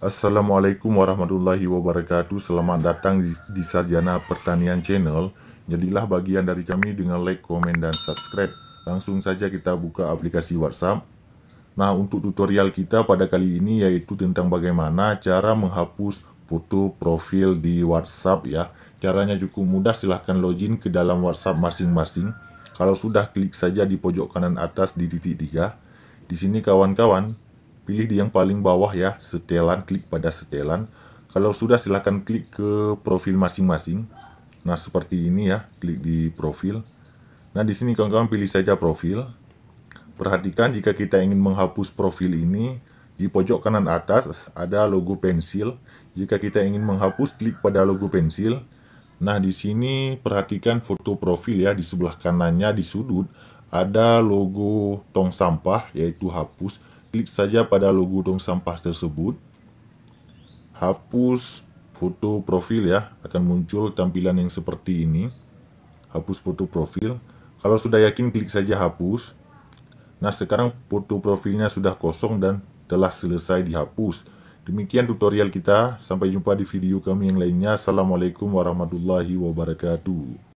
Assalamualaikum warahmatullahi wabarakatuh. Selamat datang di Sarjana Pertanian Channel. Jadilah bagian dari kami dengan like, komen, dan subscribe. Langsung saja kita buka aplikasi WhatsApp. Nah, untuk tutorial kita pada kali ini yaitu tentang bagaimana cara menghapus foto profil di WhatsApp ya. Caranya cukup mudah, silahkan login ke dalam WhatsApp masing-masing. Kalau sudah, klik saja di pojok kanan atas di titik 3. Di sini kawan-kawan, pilih di yang paling bawah ya, setelan, klik pada setelan. Kalau sudah, silahkan klik ke profil masing-masing. Nah, seperti ini ya, klik di profil. Nah, di sini kawan-kawan pilih saja profil. Perhatikan jika kita ingin menghapus profil ini, di pojok kanan atas ada logo pensil. Jika kita ingin menghapus, klik pada logo pensil. Nah, di sini perhatikan foto profil ya, di sebelah kanannya di sudut ada logo tong sampah yaitu hapus. Klik saja pada logo tong sampah tersebut. Hapus foto profil ya, akan muncul tampilan yang seperti ini. Hapus foto profil. Kalau sudah yakin, klik saja hapus. Nah, sekarang foto profilnya sudah kosong dan telah selesai dihapus. Demikian tutorial kita. Sampai jumpa di video kami yang lainnya. Assalamualaikum warahmatullahi wabarakatuh.